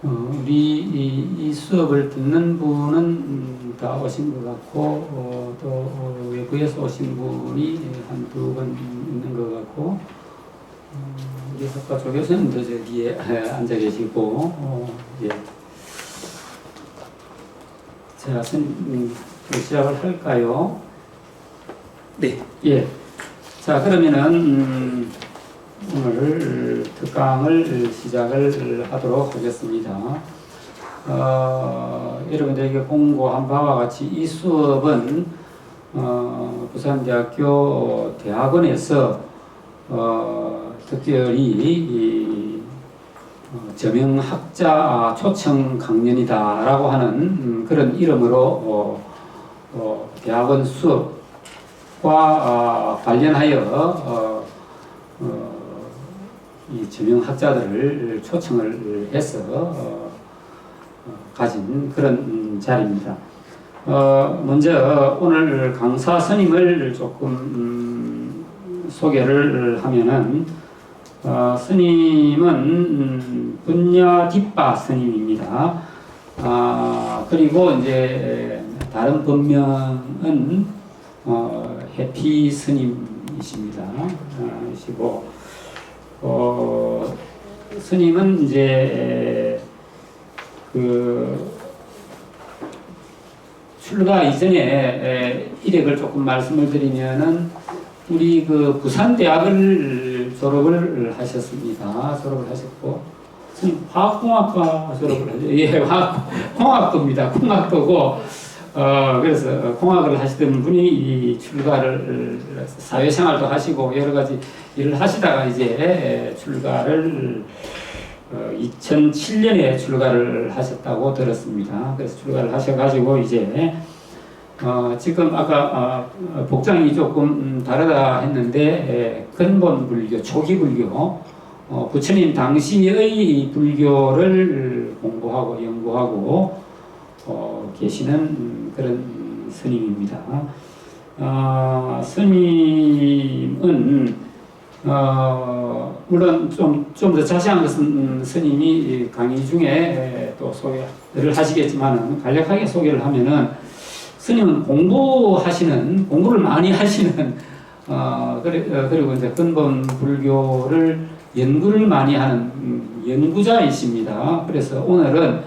우리 이 수업을 듣는 분은 다 오신 것 같고, 또 외부에서 오신 분이 한두 분 있는 것 같고, 우리 학과 조 교수님도 저기에 앉아 계시고, 예. 자, 시작을 할까요? 네. 예. 자, 그러면은, 오늘 특강을 시작을 하도록 하겠습니다. 여러분들에게 공고한 바와 같이 이 수업은 부산대학교 대학원에서 특별히 저명학자 초청 강연이다라고 하는 그런 이름으로 대학원 수업과 관련하여 이 저명학자들을 초청을 해서 가진 그런 자리입니다. 먼저 오늘 강사 스님을 조금 소개를 하면은 스님은 분야뒷바 스님입니다. 그리고 이제 다른 본명은 해피 스님이십니다. 스님은 이제 출가 이전에 이력을 조금 말씀을 드리면은 우리 부산대학을 졸업을 하셨습니다. 졸업을 하셨고 스님 화학공학과 졸업을 하죠. 예, 공학도입니다. 공학도고 그래서 공학을 하시던 분이 이 출가를 사회생활도 하시고 여러 가지 일을 하시다가 이제 출가를 2007년에 출가를 하셨다고 들었습니다. 그래서 출가를 하셔가지고 이제 지금 아까 복장이 조금 다르다 했는데 근본 불교, 초기 불교, 부처님 당시의 불교를 공부하고 연구하고 계시는 그런 스님입니다. 스님은 물론 좀 더 자세한 것은 스님이 강의 중에 또 소개를 하시겠지만 간략하게 소개를 하면은 스님은 공부를 많이 하시는 그리고 이제 근본 불교를 연구를 많이 하는 연구자이십니다. 그래서 오늘은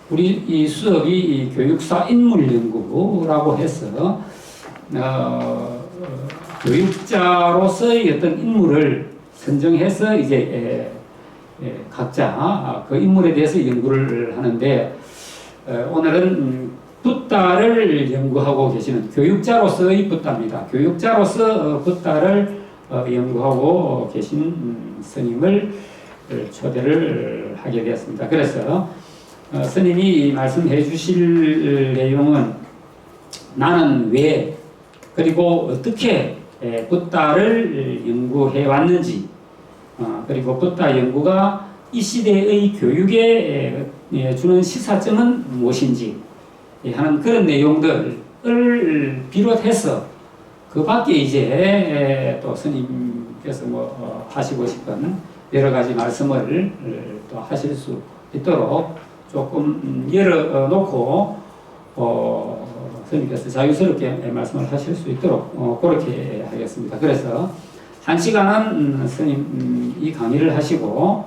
우리 이 수업이 교육사 인물 연구라고 해서 교육자로서의 어떤 인물을 선정해서 이제 각자 그 인물에 대해서 연구를 하는데 오늘은 붓다를 연구하고 계시는 교육자로서의 붓다입니다. 교육자로서 붓다를 연구하고 계신 스님을 초대를 하게 되었습니다. 그래서 스님이 말씀해 주실 내용은 나는 왜 그리고 어떻게 붓다를 연구해 왔는지 그리고 붓다 연구가 이 시대의 교육에 주는 시사점은 무엇인지 하는 그런 내용들을 비롯해서 그 밖에 이제 또 스님께서 하시고 싶은 여러 가지 말씀을 또 하실 수 있도록 조금 열어놓고 스님께서 자유스럽게 말씀을 하실 수 있도록 그렇게 하겠습니다. 그래서 1시간은 스님이 강의를 하시고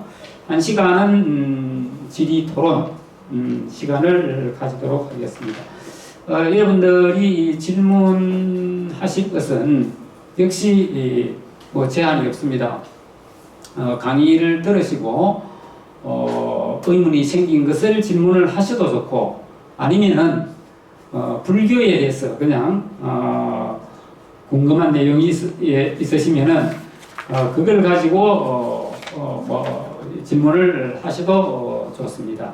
1시간은 질의 토론 시간을 가지도록 하겠습니다. 여러분들이 질문하실 것은 역시 제한이 없습니다. 강의를 들으시고 의문이 생긴 것을 질문을 하셔도 좋고 아니면은 불교에 대해서 그냥 궁금한 내용이 있으시면은 그걸 가지고 질문을 하셔도 좋습니다.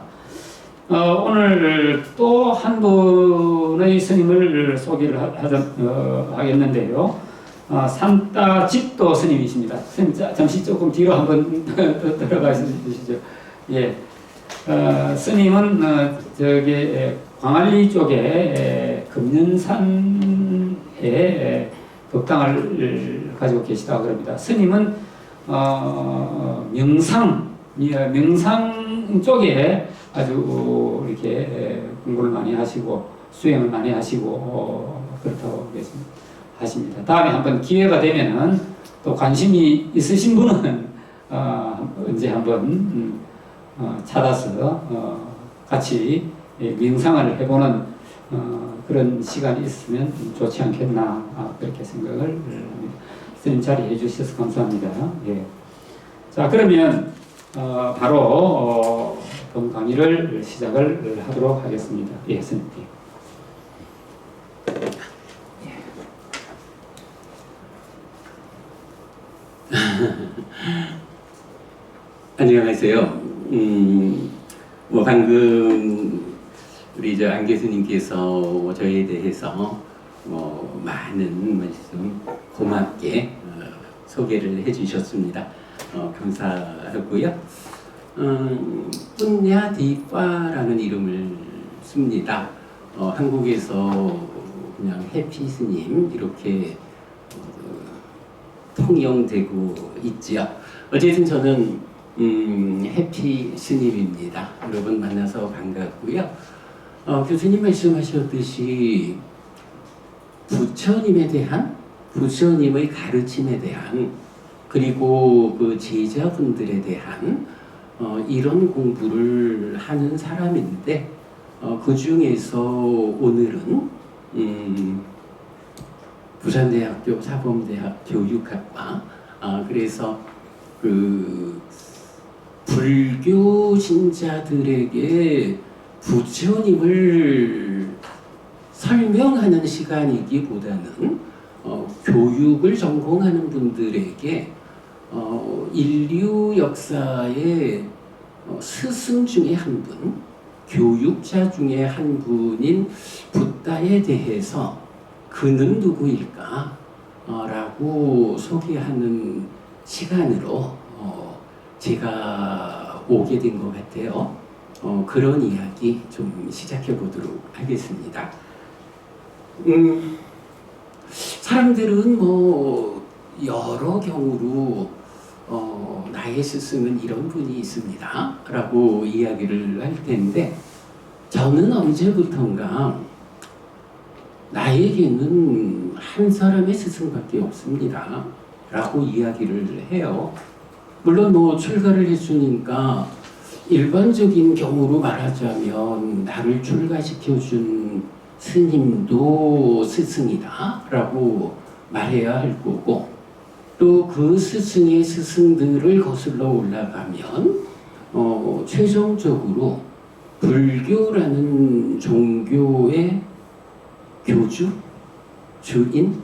오늘 또 한 분의 스님을 소개를 하겠는데요. 산따 집도 스님이십니다. 스님 잠시 조금 뒤로 한번 들어가 주시죠. 예. 스님은 저기 광안리 쪽에 금년산에 법당을 가지고 계시다고 그럽니다. 스님은 명상 쪽에 아주 이렇게 공부를 많이 하시고 수행을 많이 하시고 그렇다고 하십니다. 다음에 한번 기회가 되면은 또 관심이 있으신 분은 언제 한번 찾아서 같이 명상을 해보는 그런 시간이 있으면 좋지 않겠나 그렇게 생각을 합니다. 스님 자리해 주셔서 감사합니다. 예. 자, 그러면 바로 본 강의를 시작을 하도록 하겠습니다. 예, 스님. 안녕하세요. 방금 우리 안 교수님께서 저에 대해서 많은 말씀 고맙게 소개를 해주셨습니다. 감사하고요. 뿐야디파라는 이름을 씁니다. 한국에서 그냥 해피 스님 이렇게 통용되고 있지요. 어쨌든 저는 해피 스님입니다. 여러분 만나서 반갑고요. 교수님 말씀하셨듯이 부처님에 대한, 부처님의 가르침에 대한, 그리고 그 제자분들에 대한 이런 공부를 하는 사람인데 그 중에서 오늘은 부산대학교 사범대학 교육학과 그래서 그 불교 신자들에게 부처님을 설명하는 시간이기보다는 교육을 전공하는 분들에게 인류 역사의 스승 중에 한 분, 교육자 중에 한 분인 붓다에 대해서 그는 누구일까? 라고 소개하는 시간으로 제가 오게 된 것 같아요. 그런 이야기 좀 시작해 보도록 하겠습니다. 사람들은 여러 경우로 나의 스승은 이런 분이 있습니다 라고 이야기를 할 텐데 저는 언제부턴가 나에게는 한 사람의 스승밖에 없습니다 라고 이야기를 해요. 물론 출가를 해주니까 일반적인 경우로 말하자면 나를 출가시켜준 스님도 스승이다 라고 말해야 할 거고 또 그 스승의 스승들을 거슬러 올라가면 최종적으로 불교라는 종교의 교주, 주인,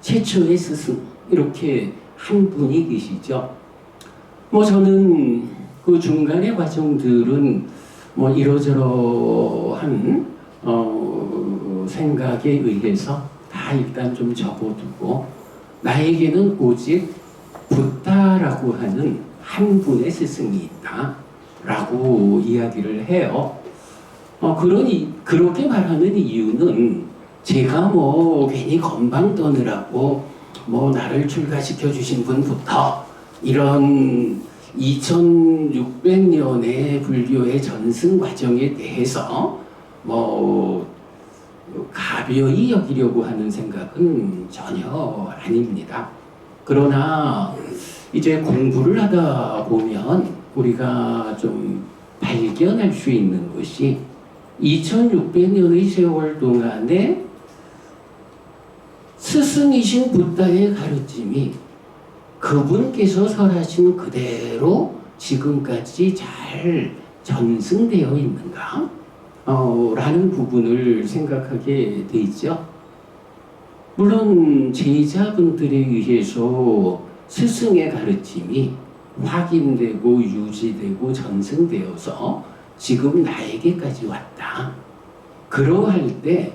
최초의 스승 이렇게 한 분이 계시죠. 저는 그 중간의 과정들은 이러저러한 생각에 의해서 다 일단 좀 접어두고 나에게는 오직 붓다라고 하는 한 분의 스승이 있다 라고 이야기를 해요. 그렇게 말하는 이유는 제가 괜히 건방 떠느라고 나를 출가시켜 주신 분부터 이런 2600년의 불교의 전승 과정에 대해서 가벼이 여기려고 하는 생각은 전혀 아닙니다. 그러나 이제 공부를 하다 보면 우리가 좀 발견할 수 있는 것이 2600년의 세월 동안에 스승이신 붓다의 가르침이 그분께서 설하신 그대로 지금까지 잘 전승되어 있는가? 라는 부분을 생각하게 되죠. 물론 제자분들에 의해서 스승의 가르침이 확인되고 유지되고 전승되어서 지금 나에게까지 왔다. 그러할 때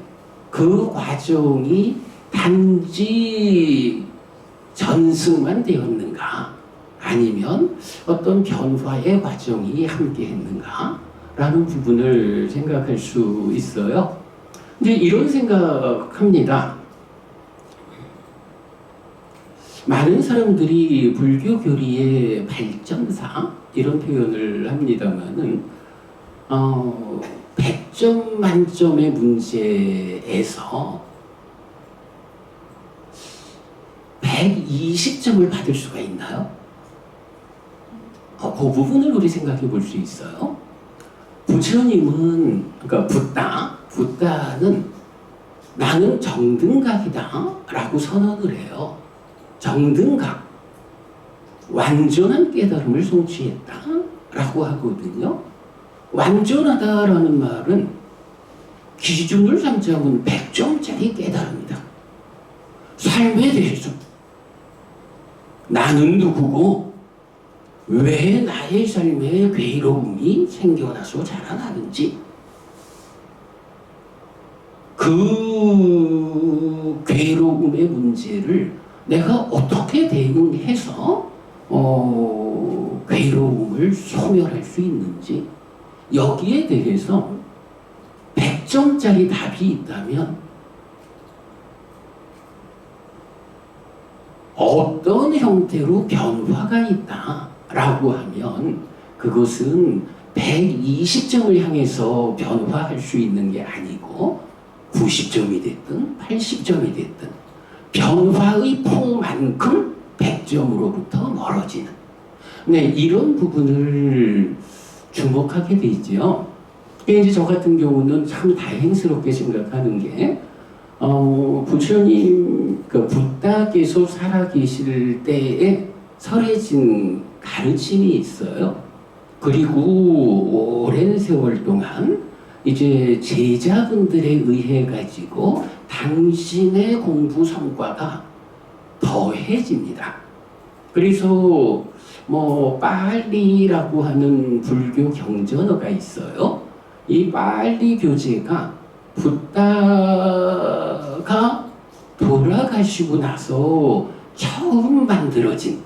그 과정이 단지 전승만 되었는가? 아니면 어떤 변화의 과정이 함께 했는가? 라는 부분을 생각할 수 있어요. 이제 이런 생각합니다. 많은 사람들이 불교 교리의 발전사 이런 표현을 합니다만은 100점 만점의 문제에서 120점을 받을 수가 있나요? 그 부분을 우리 생각해 볼 수 있어요. 부처님은, 그러니까 붓다는 나는 정등각이다 라고 선언을 해요. 정등각, 완전한 깨달음을 성취했다 라고 하거든요. 완전하다라는 말은 기준을 삼자면 100점짜리 깨달음이다. 삶에 대해서 나는 누구고 왜 나의 삶에 괴로움이 생겨나서 자라나는지, 그 괴로움의 문제를 내가 어떻게 대응해서 괴로움을 소멸할 수 있는지, 여기에 대해서 100점짜리 답이 있다면 어떤 형태로 변화가 있다라고 하면 그것은 120점을 향해서 변화할 수 있는 게 아니고 90점이 됐든 80점이 됐든 변화의 폭만큼 100점으로부터 멀어지는, 네, 이런 부분을 주목하게 되죠. 이제 저 같은 경우는 참 다행스럽게 생각하는 게 부처님 붓다께서 살아계실 때에 설해진 가르침이 있어요. 그리고 오랜 세월 동안 이제 제자분들에 의해 가지고 당신의 공부 성과가 더해집니다. 그래서 빨리라고 하는 불교 경전어가 있어요. 이 빨리 교재가 붓다가 돌아가시고 나서 처음 만들어진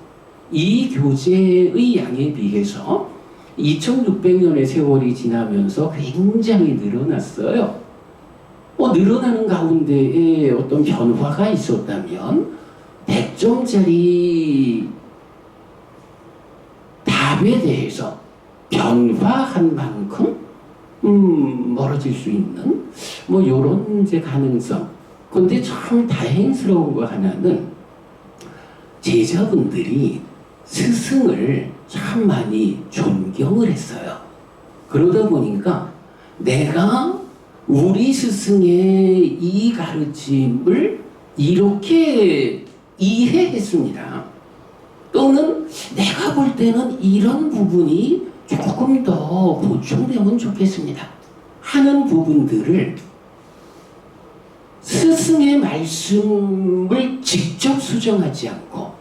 이 교재의 양에 비해서 2600년의 세월이 지나면서 굉장히 늘어났어요. 늘어나는 가운데에 어떤 변화가 있었다면 100점짜리 답에 대해서 변화한 만큼 멀어질 수 있는 요런 이제 가능성. 근데 참 다행스러운 거 하나는 제자분들이 스승을 참 많이 존경을 했어요. 그러다 보니까 내가 우리 스승의 이 가르침을 이렇게 이해했습니다. 또는 내가 볼 때는 이런 부분이 조금 더 보충되면 좋겠습니다 하는 부분들을 스승의 말씀을 직접 수정하지 않고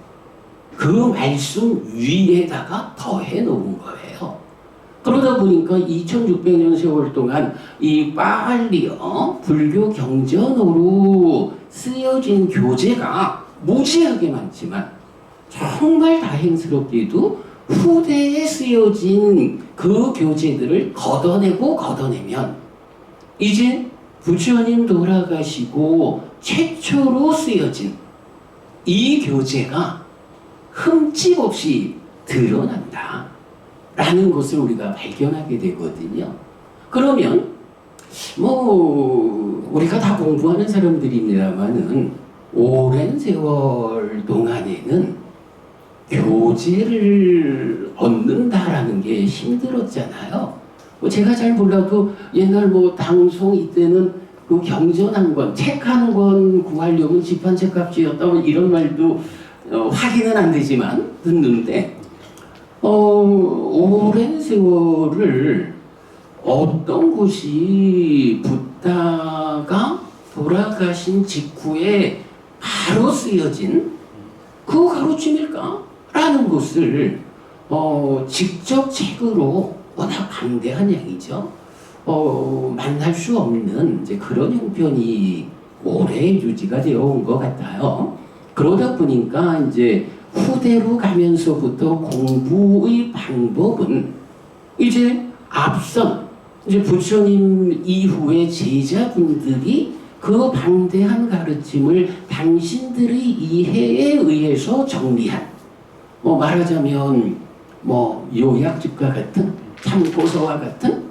그 말씀 위에다가 더해 놓은 거예요. 그러다 보니까 2600년 세월 동안 이 빨리요 불교 경전으로 쓰여진 교재가 무지하게 많지만 정말 다행스럽게도 후대에 쓰여진 그 교재들을 걷어내면 이제 부처님 돌아가시고 최초로 쓰여진 이 교재가 흠집 없이 드러난다 라는 것을 우리가 발견하게 되거든요. 그러면 우리가 다 공부하는 사람들입니다만은 오랜 세월 동안에는 교재를 얻는다라는 게 힘들었잖아요. 제가 잘 몰라도 옛날 당송 이때는 그 경전 한 권, 책 한 권 구하려면 집한책 값이었다 이런 말도 확인은 안 되지만 듣는데 오랜 세월을 어떤 곳이 붓다가 돌아가신 직후에 바로 쓰여진 그 가르침일까? 라는 것을 직접 책으로 워낙 방대한 양이죠. 만날 수 없는 이제 그런 형편이 오래 유지가 되어 온 것 같아요. 그러다 보니까 이제 후대로 가면서부터 공부의 방법은 이제 앞선 이제 부처님 이후의 제자분들이 그 방대한 가르침을 당신들의 이해에 의해서 정리한 말하자면 요약집과 같은 참고서와 같은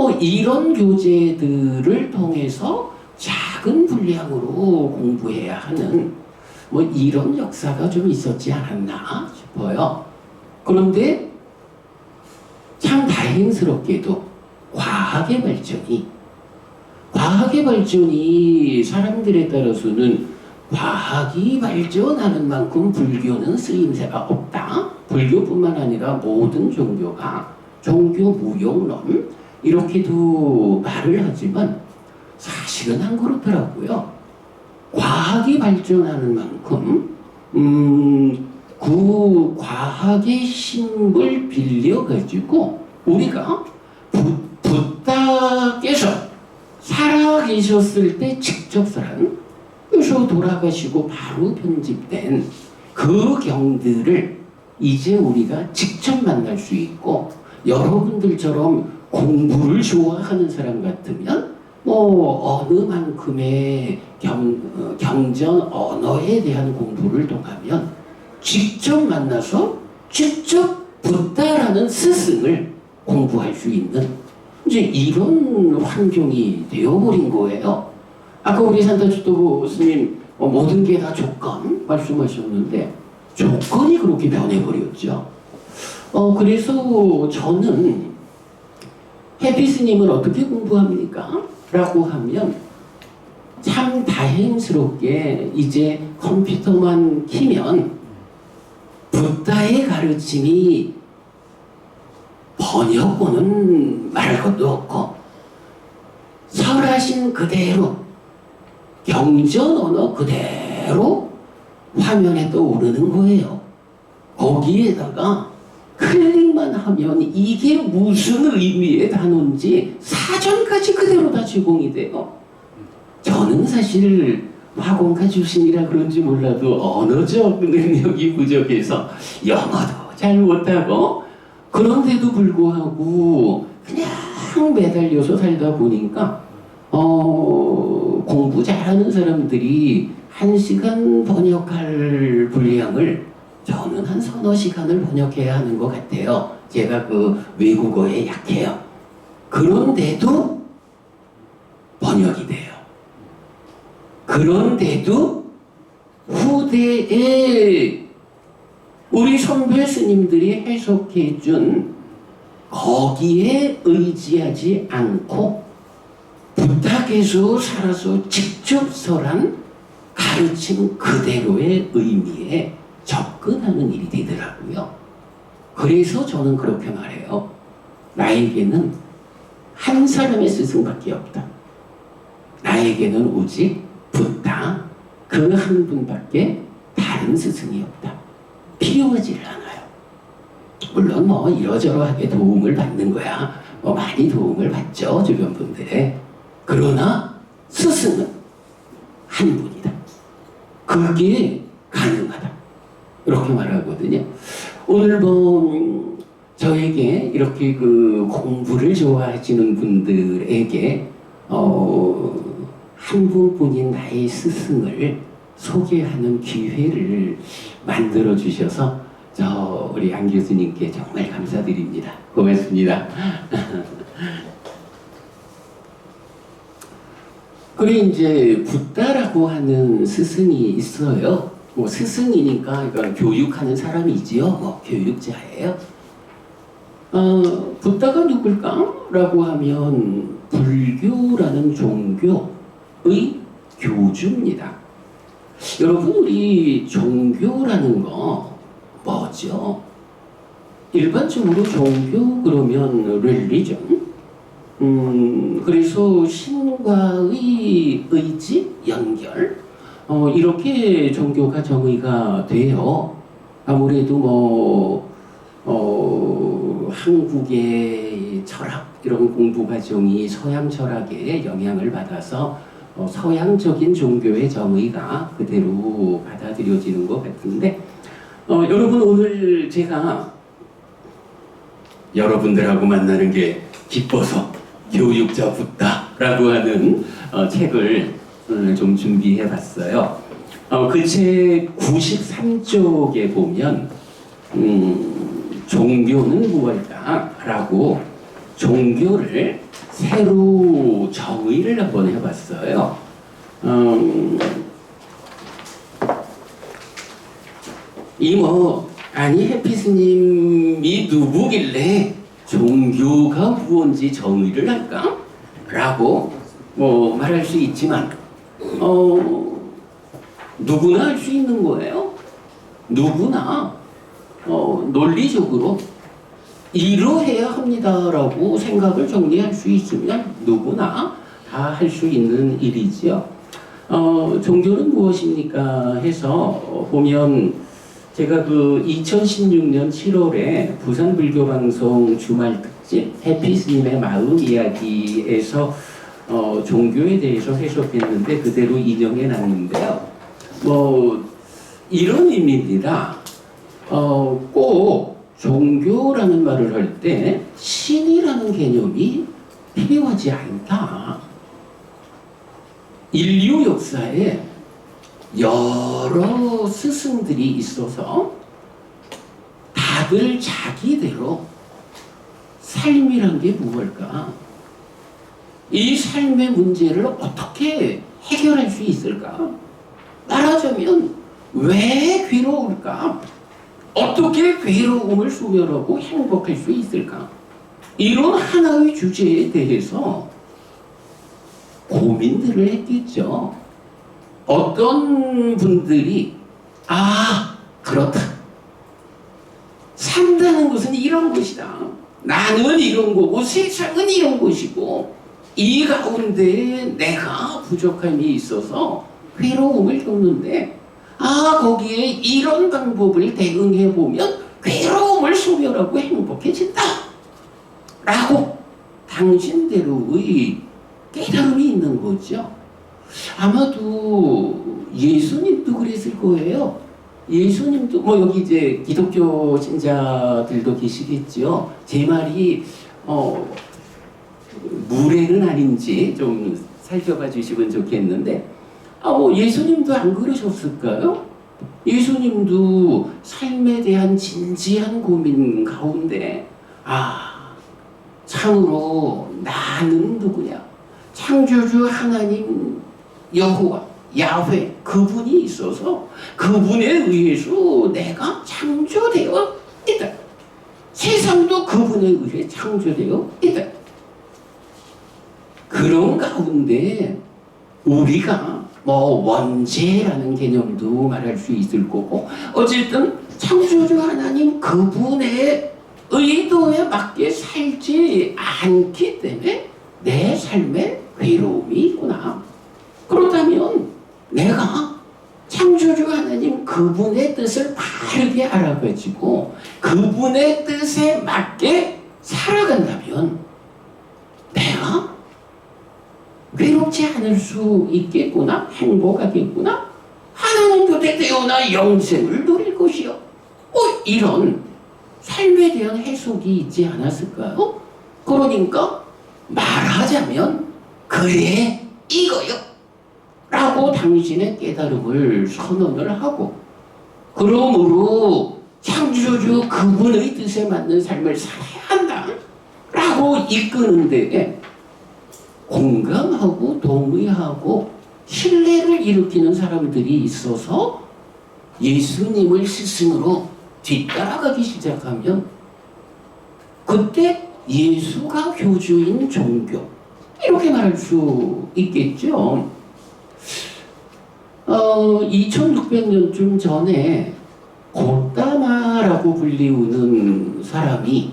뭐 이런 교재들을 통해서 작은 분량으로 공부해야 하는 뭐 이런 역사가 좀 있었지 않았나 싶어요. 그런데 참 다행스럽게도 과학의 발전이 사람들에 따라서는 과학이 발전하는 만큼 불교는 쓰임새가 없다. 불교뿐만 아니라 모든 종교가 종교 무용론 이렇게도 말을 하지만 사실은 안 그렇더라고요. 과학이 발전하는 만큼 그 과학의 힘을 빌려가지고 우리가 부다께서 살아계셨을 때 직접 그래서 돌아가시고 바로 편집된 그 경들을 이제 우리가 직접 만날 수 있고, 여러분들처럼 공부를 좋아하는 사람 같으면 뭐 어느 만큼의 경전 언어에 대한 공부를 통하면 직접 만나서 직접 부다라는 스승을 공부할 수 있는 이제 이런 환경이 되어버린 거예요. 아까 우리 산타주도 스님 모든 게 다 조건 말씀하셨는데 조건이 그렇게 변해버렸죠. 그래서 저는 해피 스님은 어떻게 공부합니까? 라고 하면 참 다행스럽게 이제 컴퓨터만 키면 부다의 가르침이 번역어는 말할 것도 없고 설하신 그대로 경전 언어 그대로 화면에 떠오르는 거예요. 거기에다가 클릭만 하면 이게 무슨 의미의 단어인지 사전까지 그대로 다 제공이 돼요. 저는 사실 화공가 출신이라 그런지 몰라도 언어적 능력이 부족해서 영어도 잘 못하고, 그런데도 불구하고 그냥 매달려서 살다 보니까 공부 잘하는 사람들이 1시간 번역할 분량을 저는 한 서너 시간을 번역해야 하는 것 같아요. 제가 그 외국어에 약해요. 그런데도 번역이 돼요. 그런데도 후대에 우리 선배 스님들이 해석해 준 거기에 의지하지 않고 부탁해서 살아서 직접 설한 가르침 그대로의 의미에 접근하는 일이 되더라고요. 그래서 저는 그렇게 말해요. 나에게는 한 사람의 스승밖에 없다. 나에게는 오직 부다 그 한 분밖에 다른 스승이 없다. 필요하지를 않아요. 물론 뭐 이러저러하게 도움을 받는 거야. 뭐 많이 도움을 받죠, 주변 분들의. 그러나 스승은 한 분이다. 그게 가능하다. 이렇게 말하거든요. 오늘 뭐 저에게 이렇게 그 공부를 좋아하시는 분들에게 한 분뿐인 나의 스승을 소개하는 기회를 만들어 주셔서 우리 안 교수님께 정말 감사드립니다. 고맙습니다. 그래 이제 부다라고 하는 스승이 있어요. 뭐 스승이니까 이건 교육하는 사람이지요. 뭐 교육자예요. 부다가 누굴까? 라고 하면 불교라는 종교의 교주입니다. 여러분, 우리 종교라는 거 뭐죠? 일반적으로 종교 그러면 릴리전, 그래서 신과의 의지, 연결, 이렇게 종교가 정의가 돼요. 아무래도 한국의 철학 이런 공부 과정이 서양 철학에 영향을 받아서 서양적인 종교의 정의가 그대로 받아들여지는 것 같은데, 여러분 오늘 제가 여러분들하고 만나는 게 기뻐서 교육자 부다라고 하는 책을 좀 준비해 봤어요. 그 책 93쪽에 보면 종교는 무엇일까? 라고 종교를 새로 정의를 한번 해봤어요. 아니 해피스님이 누구길래 종교가 무언지 정의를 할까? 라고 말할 수 있지만 누구나 할 수 있는 거예요. 누구나 논리적으로 이러해야 합니다라고 생각을 정리할 수 있으면 누구나 다 할 수 있는 일이지요. 종교는 무엇입니까? 해서 보면 제가 그 2016년 7월에 부산 불교방송 주말 특집 해피스님의 마음 이야기에서 종교에 대해서 해석했는데 그대로 인용해 놨는데요. 이런 의미입니다. 꼭 종교라는 말을 할 때 신이라는 개념이 필요하지 않다. 인류 역사에 여러 스승들이 있어서 다들 자기대로 삶이란 게 무엇일까? 이 삶의 문제를 어떻게 해결할 수 있을까? 말하자면 왜 괴로울까? 어떻게 괴로움을 소멸하고 행복할 수 있을까? 이런 하나의 주제에 대해서 고민들을 했겠죠. 어떤 분들이 그렇다. 산다는 것은 이런 것이다. 나는 이런 거고 세상은 이런 것이고 이 가운데 내가 부족함이 있어서 괴로움을 겪는데 거기에 이런 방법을 대응해보면 괴로움을 소멸하고 행복해진다 라고 당신대로의 깨달음이 있는 거죠. 아마도 예수님도 그랬을 거예요. 예수님도 여기 이제 기독교 신자들도 계시겠죠. 제 말이 무례는 아닌지 좀 살펴봐 주시면 좋겠는데 예수님도 안 그러셨을까요? 예수님도 삶에 대한 진지한 고민 가운데 참으로 나는 누구냐? 창조주 하나님 여호와 야훼 그분이 있어서 그분에 의해서 내가 창조되어 있다. 세상도 그분에 의해 창조되어 있다. 그런 가운데 우리가 원죄라는 개념도 말할 수 있을 거고 어쨌든 창조주 하나님 그분의 의도에 맞게 살지 않기 때문에 내 삶에 괴로움이 있구나. 그렇다면 내가 창조주 하나님 그분의 뜻을 바르게 알아가지고 그분의 뜻에 맞게 살아간다면 내가 괴롭지 않을 수 있겠구나, 행복하겠구나, 하나님 곁에 태어나 영생을 누릴 것이요. 이런 삶에 대한 해석이 있지 않았을까요? 그러니까 말하자면 그래 이거요 라고 당신의 깨달음을 선언을 하고 그러므로 창조주 그분의 뜻에 맞는 삶을 살아야 한다 라고 이끄는 데에 공감하고 동의하고 신뢰를 일으키는 사람들이 있어서 예수님을 스승으로 뒤따라가기 시작하면 그때 예수가 교주인 종교 이렇게 말할 수 있겠죠. 2600년쯤 전에 고따마라고 불리우는 사람이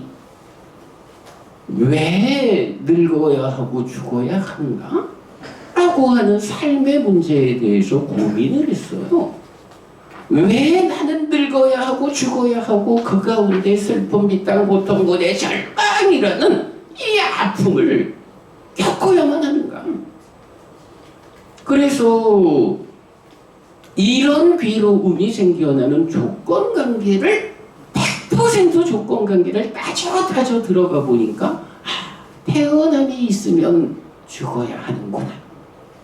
왜 늙어야 하고 죽어야 하는가? 라고 하는 삶의 문제에 대해서 고민을 했어요. 왜 나는 늙어야 하고 죽어야 하고 그 가운데 슬픔, 비탄, 고통, 고뇌, 절망이라는 이 아픔을 겪어야만 하는가? 그래서 이런 괴로움이 생겨나는 조건관계를 100% 조건관계를 따져 들어가 보니까 태어남이 있으면 죽어야 하는구나.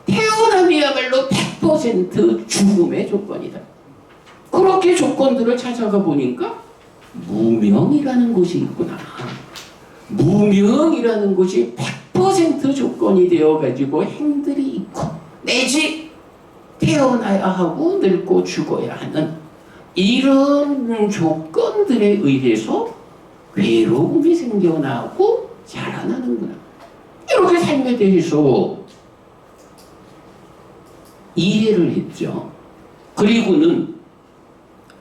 태어남이야말로 100% 죽음의 조건이다. 그렇게 조건들을 찾아가 보니까 무명이라는 것이 있구나. 무명이라는 것이 100% 조건이 되어가지고 행들이 있고 내지 태어나야 하고 늙고 죽어야 하는 이런 조건들에 의해서 괴로움이 생겨나고 자라나는구나. 이렇게 삶에 대해서 이해를 했죠. 그리고는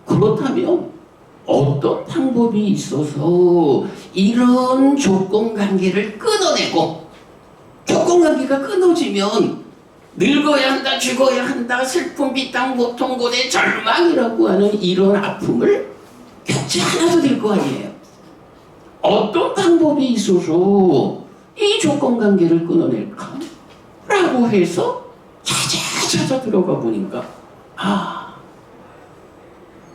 그렇다면 어떤 방법이 있어서 이런 조건관계를 끊어내고, 조건관계가 끊어지면 늙어야 한다, 죽어야 한다, 슬픔, 비탄, 고통, 고뇌, 절망이라고 하는 이런 아픔을 겪지 않아도 될 거 아니에요. 어떤 방법이 있어서 이 조건관계를 끊어낼까? 라고 해서 찾아 들어가 보니까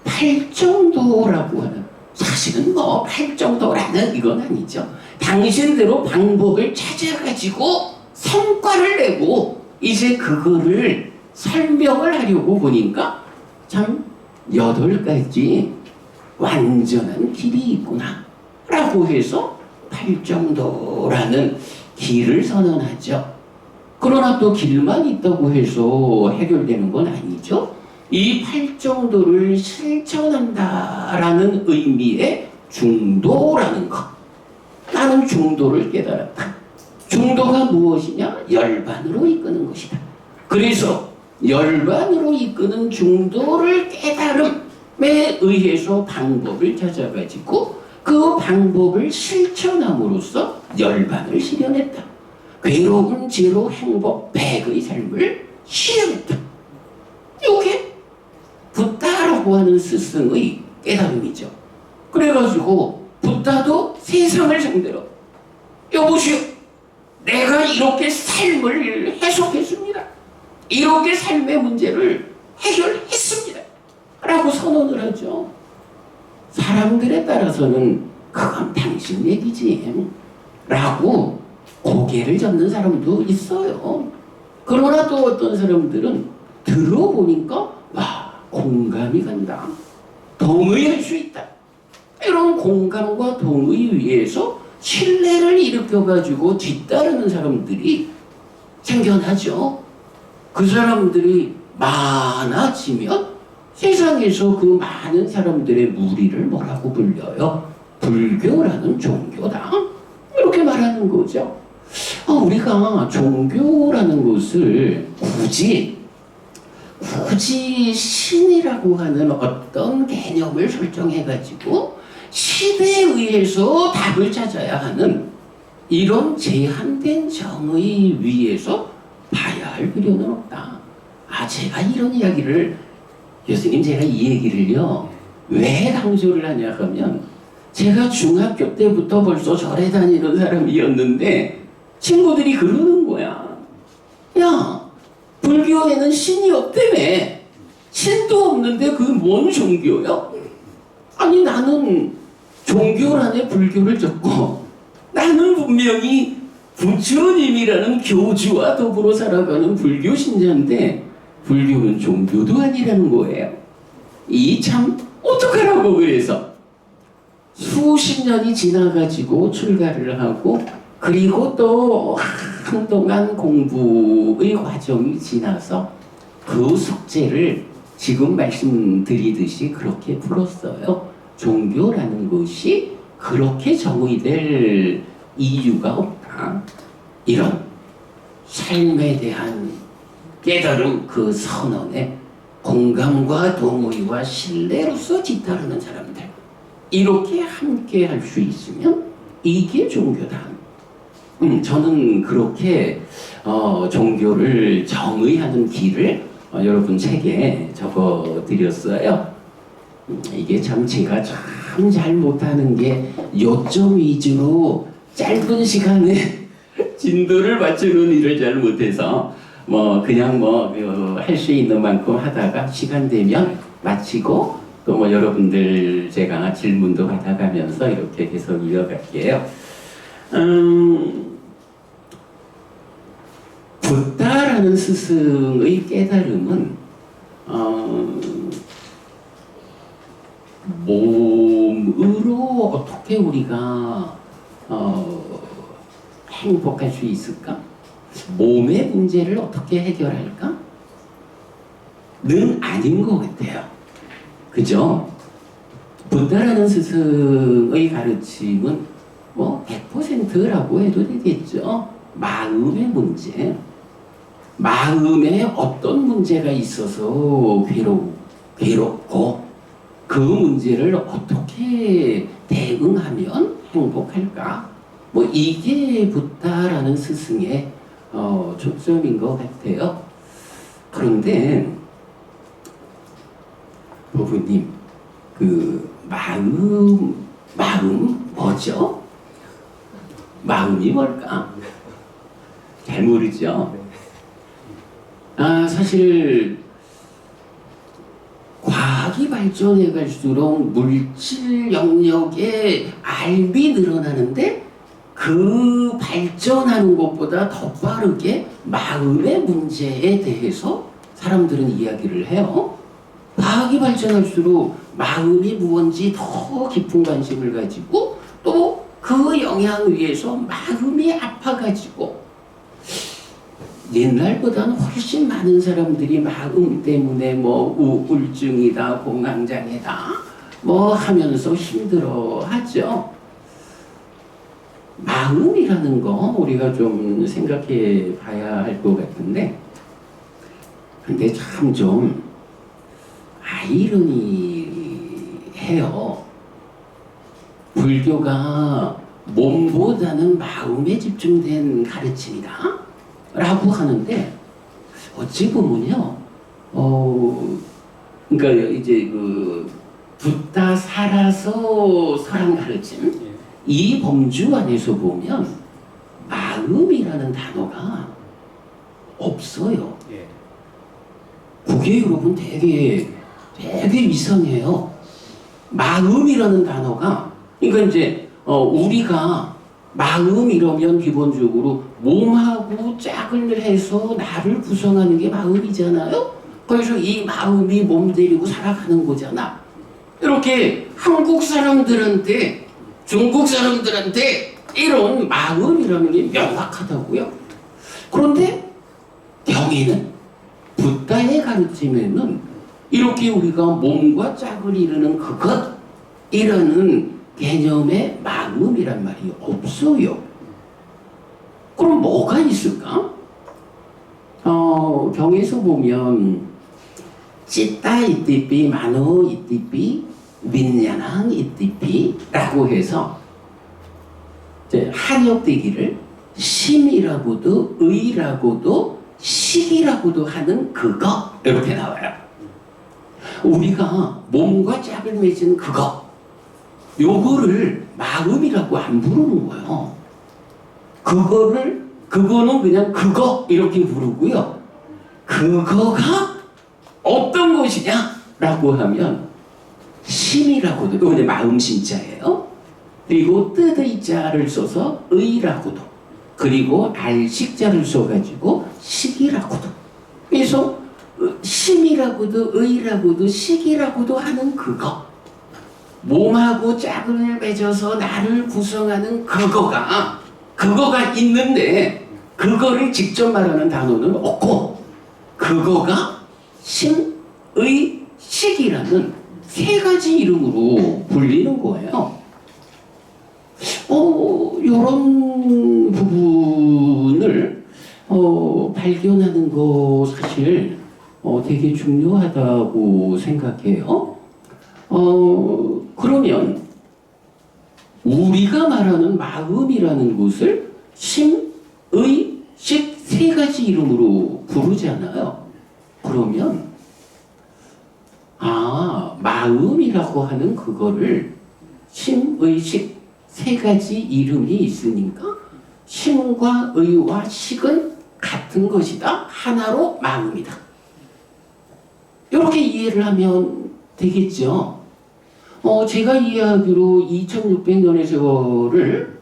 팔정도라고 하는, 사실은 뭐 팔정도라는 이건 아니죠. 당신대로 방법을 찾아가지고 성과를 내고 이제 그거를 설명을 하려고 보니까 참 8가지 완전한 길이 있구나 라고 해서 팔정도라는 길을 선언하죠. 그러나 또 길만 있다고 해서 해결되는 건 아니죠. 이 팔정도를 실천한다라는 의미의 중도라는 것. 나는 중도를 깨달았다. 중도가 무엇이냐? 열반으로 이끄는 것이다. 그래서 열반으로 이끄는 중도를 깨달음에 의해서 방법을 찾아가지고 그 방법을 실천함으로써 열반을 실현했다. 괴로움, 지로, 행복, 백의 삶을 실현했다. 이게 붓다라고 하는 스승의 깨달음이죠. 그래가지고 붓다도 세상을 상대로 여보시오, 내가 이렇게 삶을 해석했습니다. 이렇게 삶의 문제를 해결했습니다. 라고 선언을 하죠. 사람들에 따라서는 그건 당신 얘기지 라고 고개를 젓는 사람도 있어요. 그러나 또 어떤 사람들은 들어보니까 와, 공감이 간다. 동의할 수 있다. 이런 공감과 동의 위에서 신뢰를 일으켜가지고 뒤따르는 사람들이 생겨나죠. 그 사람들이 많아지면 세상에서 그 많은 사람들의 무리를 뭐라고 불려요? 불교라는 종교다. 이렇게 말하는 거죠. 우리가 종교라는 것을 굳이 신이라고 하는 어떤 개념을 설정해가지고 신에 의해서 답을 찾아야 하는 이런 제한된 정의 위에서 봐야 할 필요는 없다. 제가 이런 이야기를, 교수님 제가 이 얘기를요 왜 강조를 하냐 하면, 제가 중학교 때부터 벌써 절에 다니는 사람이었는데 친구들이 그러는 거야. 야, 불교에는 신이 없다며. 신도 없는데 그게 뭔 종교야? 아니, 나는 종교란에 불교를 적고 나는 분명히 부처님이라는 교주와 더불어 살아가는 불교 신자인데 불교는 종교도 아니라는 거예요. 이 참 어떡하라고. 그래서 수십 년이 지나가지고 출가를 하고, 그리고 또 한동안 공부의 과정이 지나서 그 숙제를 지금 말씀드리듯이 그렇게 풀었어요. 종교라는 것이 그렇게 정의될 이유가 없다. 이런 삶에 대한 깨달음, 그 선언에 공감과 동의와 신뢰로서 뒤따르는 사람들, 이렇게 함께 할 수 있으면 이게 종교다. 저는 그렇게 종교를 정의하는 길을 여러분 책에 적어드렸어요. 이게 참 제가 참 잘 못하는 게 요점 위주로 짧은 시간에 진도를 맞추는 일을 잘 못해서 그냥 할 수 있는 만큼 하다가 시간 되면 마치고 또 여러분들 제가 질문도 받아가면서 이렇게 계속 이어갈게요. 붓다라는 스승의 깨달음은 몸으로 어떻게 우리가 행복할 수 있을까? 몸의 문제를 어떻게 해결할까? 는 아닌 것 같아요. 그죠? 부다라는 스승의 가르침은 뭐 100%라고 해도 되겠죠. 마음의 문제. 마음에 어떤 문제가 있어서 괴롭고 그 문제를 어떻게 대응하면 행복할까? 뭐 이게 부다라는 스승의 초점인 것 같아요. 그런데 부부님, 그 마음 뭐죠? 마음이 뭘까? 잘 모르죠? 사실 과학이 발전해 갈수록 물질 영역의 알이 늘어나는데 그 발전하는 것보다 더 빠르게 마음의 문제에 대해서 사람들은 이야기를 해요. 과학이 발전할수록 마음이 무언지 더 깊은 관심을 가지고 또 그 영향 위에서 마음이 아파가지고 옛날보다는 훨씬 많은 사람들이 마음 때문에 뭐 우울증이다, 공황장애다 뭐 하면서 힘들어하죠. 마음이라는 거 우리가 좀 생각해 봐야 할 것 같은데, 근데 참 좀 아이러니해요. 불교가 몸보다는 마음에 집중된 가르침이다 라고 하는데, 어찌 보면요, 그러니까 이제 그 붓다 살아서 설한 가르침, 이 범주 안에서 보면 마음이라는 단어가 없어요. 그게 여러분 되게 이상해요. 마음이라는 단어가, 그러니까 이제 우리가 마음 이러면 기본적으로 몸하고 짝을 해서 나를 구성하는 게 마음이잖아요. 그래서 이 마음이 몸 데리고 살아가는 거잖아. 이렇게 한국 사람들한테, 중국 사람들한테 이런 마음이라는 게 명확하다고요. 그런데 경에는, 붓다의 가르침에는 이렇게 우리가 몸과 짝을 이루는 그것이라는 개념의 마음이란 말이 없어요. 그럼 뭐가 있을까? 경에서 보면 찌따 이띠삐, 마노 이띠삐, 민야낭 이띠삐 라고 해서 한역되기를 심이라고도 의라고도 식이라고도 하는 그거, 이렇게 나와요. 우리가 몸과 짝을 맺은 그거, 요거를 마음이라고 안 부르는 거예요. 그거는 그냥 그거 이렇게 부르고요. 그거가 어떤 것이냐 라고 하면 심이라고도, 이거 이제 마음 심자예요. 그리고 뜻의 자를 써서 의라고도, 그리고 알식자를 써가지고 식이라고도. 그래서 심이라고도 의라고도 식이라고도 하는 그거, 몸하고 짝을 맺어서 나를 구성하는 그거가 있는데, 그거를 직접 말하는 단어는 없고, 그거가 심, 의, 식이라는 세 가지 이름으로 불리는 거예요. 이런 부분을 발견하는 거 사실 되게 중요하다고 생각해요. 그러면 우리가 말하는 마음이라는 것을 심, 의, 식 세 가지 이름으로 부르잖아요. 그러면 마음이라고 하는 그거를 심, 의, 식 세 가지 이름이 있으니까 심과 의와 식은 같은 것이다. 하나로 마음이다. 이렇게 이해를 하면 되겠죠. 제가 이해하기로 2600년의 세월을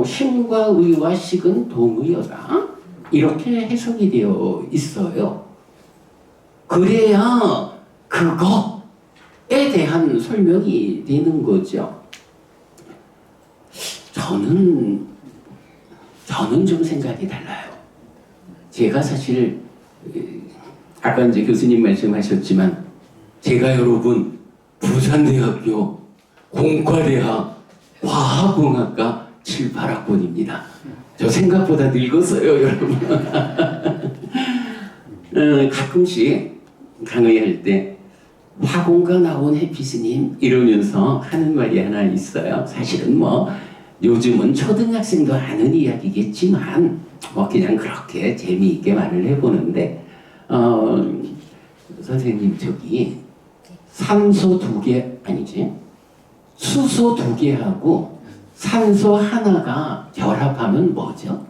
심과 의와 식은 동의어다, 이렇게 해석이 되어 있어요. 그래야 그거에 대한 설명이 되는 거죠. 저는 좀 생각이 달라요. 제가 사실 아까 이제 교수님 말씀하셨지만 제가 여러분 부산대학교 공과대학 화학공학과 7, 8학번입니다. 저 생각보다 늙었어요, 여러분. 가끔씩 강의할 때 화공과 나온 해피스님 이러면서 하는 말이 하나 있어요. 사실은 뭐 요즘은 초등학생도 아는 이야기겠지만 뭐 그냥 그렇게 재미있게 말을 해보는데 선생님 저기 산소 2개 아니지 수소 2개하고 산소 하나가 결합하면 뭐죠?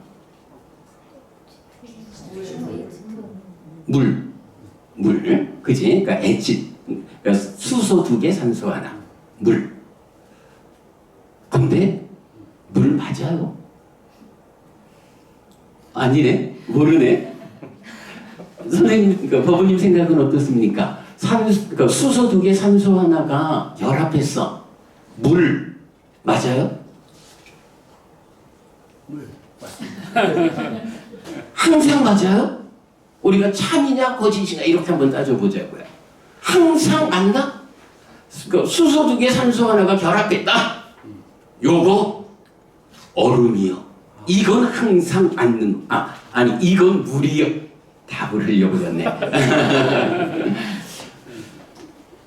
물, 그지? 그러니까 H, 그러니까 수소 2개, 산소 하나, 물. 근데 물 맞아요? 아니네, 모르네. 선생님, 그러니까 법원님 생각은 어떻습니까? 그러니까 수소 2개, 산소 하나가 결합했어. 물 맞아요? 물 맞습니다. 항상 맞아요? 우리가 참이냐 거짓이냐 이렇게 한번 따져보자고요. 항상 맞나? 그러니까 수소 2개 산소 하나가 결합했다. 요거 얼음이요. 이건 항상 맞는 아니 이건 물이요. 답을 흘려버렸네.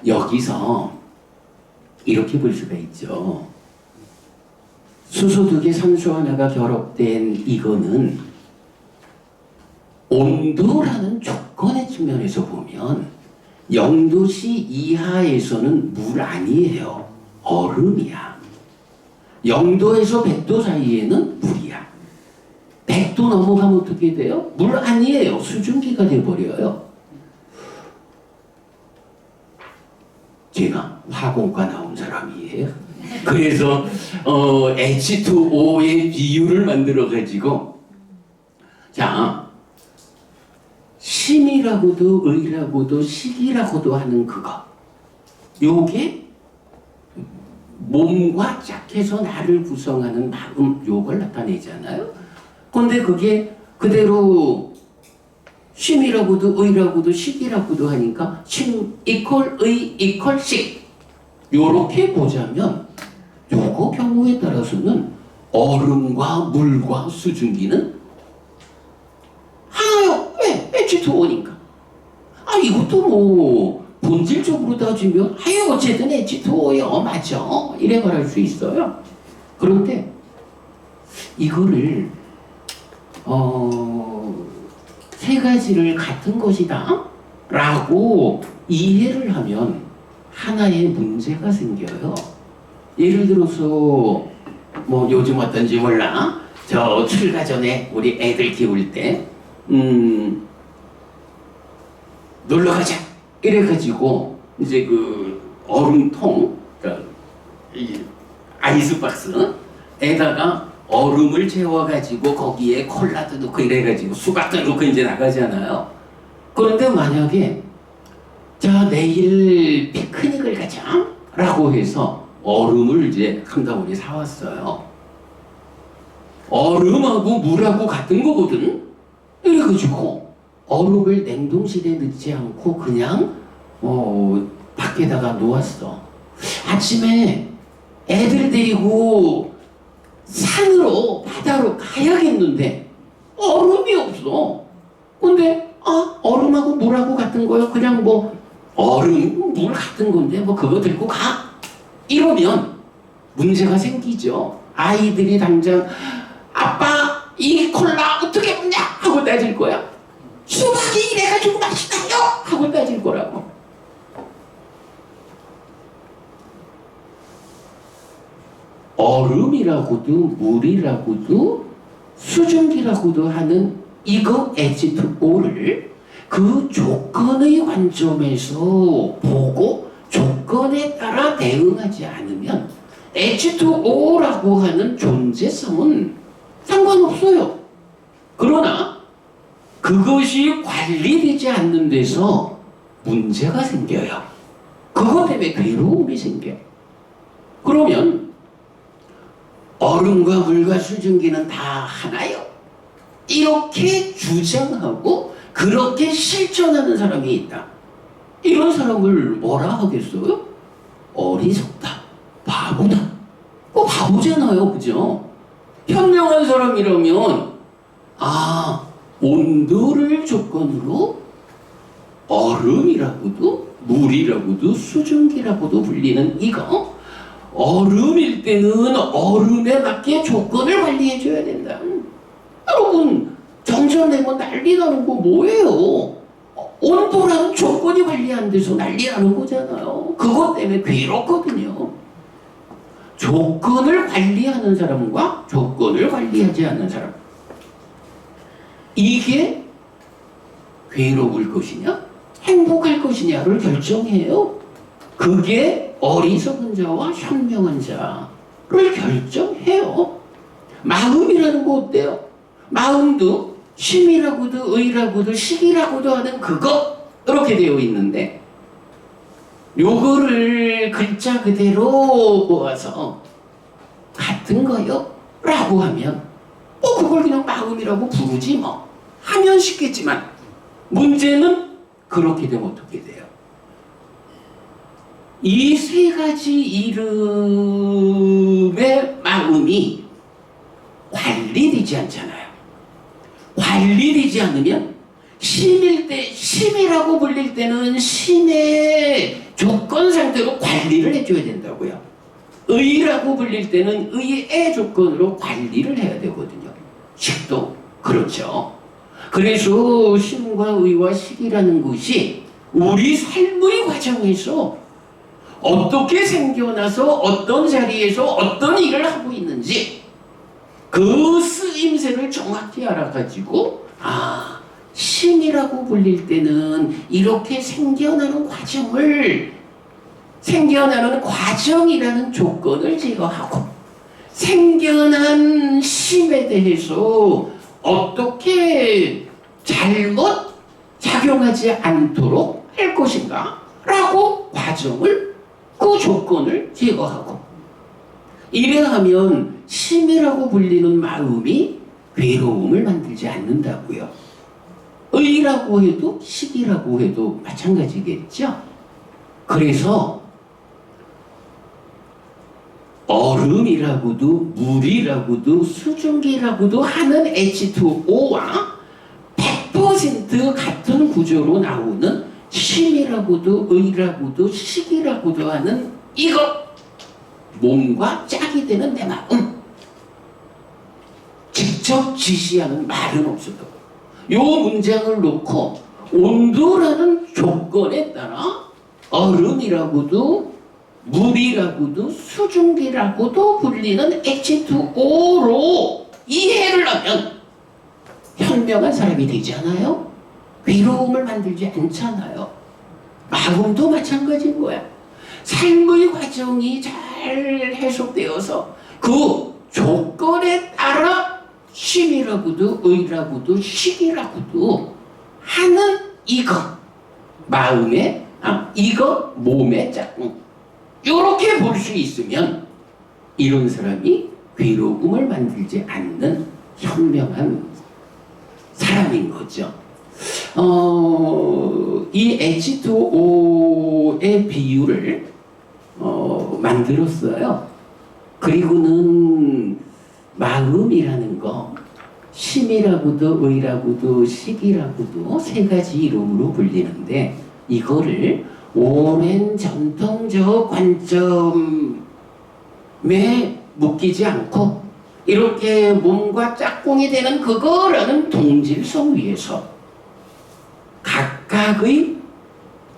여기서 이렇게 볼 수가 있죠. 수소 2개 산소 하나가 결합된 이거는 온도라는 조건의 측면에서 보면 0도씨 이하에서는 물 아니에요. 얼음이야. 0도에서 100도 사이에는 물이야. 100도 넘어가면 어떻게 돼요? 물 아니에요. 수증기가 돼버려요. 제가 화공과 나온 사람이에요. 그래서 H2O의 비율을 만들어가지고 자 심이라고도 의라고도 식이라고도 하는 그거 요게 몸과 짝해서 나를 구성하는 마음 요걸 나타내잖아요. 근데 그게 그대로 심이라고도 의라고도 식이라고도 하니까 심 이퀄 의 이퀄 식 요렇게 보자면 요거 경우에 따라서는 얼음과 물과 수증기는 하나요. 왜? H2O니까. 이것도 뭐 본질적으로 따지면 어쨌든 H2O요. 맞아. 이래 말할 수 있어요. 그런데 이거를 세 가지를 같은 것이다 라고 이해를 하면 하나의 문제가 생겨요. 예를 들어서 뭐 요즘 어떤지 몰라. 저 출가 전에 우리 애들 키울 때 놀러 가자 이래가지고 이제 그 얼음통 그러니까 이 아이스박스에다가 얼음을 채워가지고 거기에 콜라도 넣고 이래가지고 수박도 넣고 이제 나가잖아요. 그런데 만약에 자 내일 피크닉을 가자 라고 해서 얼음을 이제 한 덩어리 사왔어요. 얼음하고 물하고 같은 거거든. 이래가지고 얼음을 냉동실에 넣지 않고 그냥 밖에다가 놓았어. 아침에 애들 데리고 산으로 바다로 가야겠는데 얼음이 없어. 근데 얼음하고 물하고 같은 거요. 그냥 뭐 얼음 물 같은 건데 뭐 그거 들고 가. 이러면 문제가 생기죠. 아이들이 당장 아빠 이 콜라 어떻게 먹냐 하고 따질 거야. 수박이 이래가지고 맛있다요 하고 따질 거라고. 얼음이라고도 물이라고도 수증기라고도 하는 이거 H2O를 그 조건의 관점에서 보고 조건에 따라 대응하지 않으면 H2O라고 하는 존재성은 상관없어요. 그러나 그것이 관리되지 않는 데서 문제가 생겨요. 그것 때문에 괴로움이 생겨요. 그러면 얼음과 물과 수증기는 다 하나요. 이렇게 주장하고 그렇게 실천하는 사람이 있다. 이런 사람을 뭐라 하겠어요? 어리석다, 바보다. 바보잖아요, 그죠? 현명한 사람이라면 온도를 조건으로 얼음이라고도 물이라고도 수증기라고도 불리는 이거, 얼음일 때는 얼음에 맞게 조건을 관리해줘야 된다. 여러분, 정전되면 난리 나는 거 뭐예요? 온도라는 조건이 관리 안 돼서 난리 나는 거잖아요. 그것 때문에 괴롭거든요. 조건을 관리하는 사람과 조건을 관리하지 않는 사람, 이게 괴로울 것이냐 행복할 것이냐를 결정해요. 그게 어리석은 자와 현명한 자를 결정해요. 마음이라는 거 어때요? 마음도 심이라고도 의라고도 식이라고도 하는 그거, 이렇게 되어 있는데 요거를 글자 그대로 모아서 같은 거요? 라고 하면 그걸 그냥 마음이라고 부르지 뭐 하면 쉽겠지만, 문제는 그렇게 되면 어떻게 돼요? 이 세 가지 이름의 마음이 관리되지 않잖아요. 관리되지 않으면 심일 때, 심이라고 불릴 때는 심의 조건 상태로 관리를 해줘야 된다고요. 의라고 불릴 때는 의의 조건으로 관리를 해야 되거든요. 식도 그렇죠. 그래서 심과 의와 식이라는 것이 우리 삶의 과정에서 어떻게 생겨나서 어떤 자리에서 어떤 일을 하고 있는지 그 쓰임새를 정확히 알아가지고 심이라고 불릴 때는 이렇게 생겨나는 과정이라는 조건을 제거하고, 생겨난 심에 대해서 어떻게 잘못 작용하지 않도록 할 것인가 라고 과정을, 그 조건을 제거하고, 이래하면 심이라고 불리는 마음이 괴로움을 만들지 않는다고요. 의라고 해도 식이라고 해도 마찬가지겠죠. 그래서 얼음이라고도 물이라고도 수증기라고도 하는 H2O와 100% 같은 구조로 나오는 심이라고도 의라고도 식이라고도 하는 이것, 몸과 짝이 되는 내 마음, 직접 지시하는 말은 없어도 요 문장을 놓고 온도라는 조건에 따라 얼음이라고도 물이라고도 수증기라고도 불리는 H2O로 이해를 하면 현명한 사람이 되지 않아요? 괴로움을 만들지 않잖아요. 마음도 마찬가지인 거야. 삶의 과정이 잘 해석되어서 그 조건에 따라 심이라고도 의라고도 식이라고도 하는 이것, 마음의 이것, 몸의 짝꿍, 이렇게 볼 수 있으면 이런 사람이 괴로움을 만들지 않는 현명한 사람인 거죠. 이 H2O의 비율을 만들었어요. 그리고는 마음이라는 거, 심이라고도 의라고도 식이라고도 세 가지 이름으로 불리는데, 이거를 오랜 전통적 관점에 묶이지 않고 이렇게 몸과 짝꿍이 되는 그거라는 동질성 위에서 각각의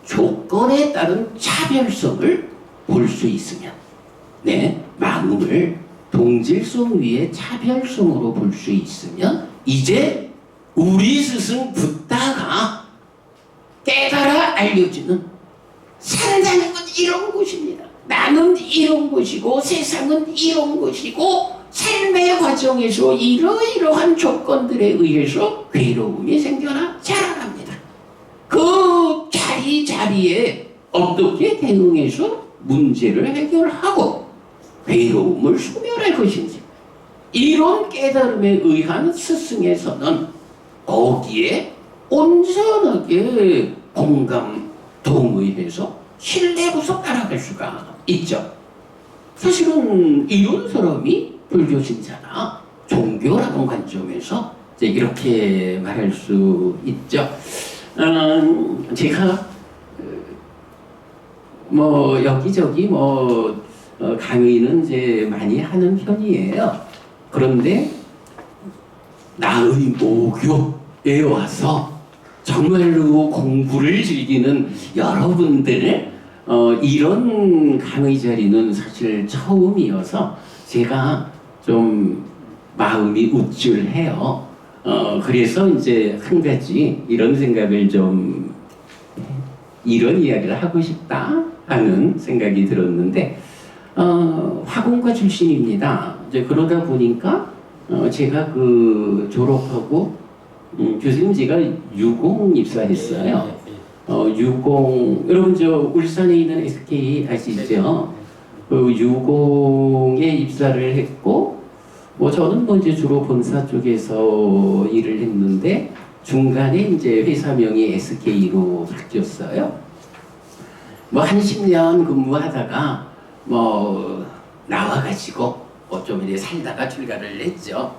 조건에 따른 차별성을 볼 수 있으면, 마음을 동질성 위에 차별성으로 볼 수 있으면 이제 우리 스승 붓다가 깨달아 알려주는 산다는 건 이런 것입니다. 나는 이런 것이고 세상은 이런 것이고 삶의 과정에서 이러이러한 조건들에 의해서 괴로움이 생겨나 자라납니다. 그 자리에 어떻게 대응해서 문제를 해결하고 괴로움을 소멸할 것인지, 이런 깨달음에 의한 스승에서는 거기에 온전하게 공감, 동의해서 신뢰로서 따라갈 수가 있죠. 사실은 이런 사람이 불교 신자나 종교라는 관점에서 이제 이렇게 말할 수 있죠. 제가 뭐 여기저기 강의는 이제 많이 하는 편이에요. 그런데 나의 모교에 와서 정말로 공부를 즐기는 여러분들 이런 강의 자리는 사실 처음이어서 제가 좀 마음이 우쭐해요. 그래서 이제 한 가지 이런 생각을 좀 이런 이야기를 하고 싶다 하는 생각이 들었는데 화공과 출신입니다. 이제 그러다 보니까 제가 그 졸업하고 교수님 제가 유공 입사했어요. 유공 여러분 저 울산에 있는 SK 아시죠? 그 유공에 입사를 했고 저는 이제 주로 본사 쪽에서 일을 했는데 중간에 이제 회사명이 SK로 바뀌었어요. 한 10년 근무하다가 나와가지고 좀 이제 살다가 출가를 했죠.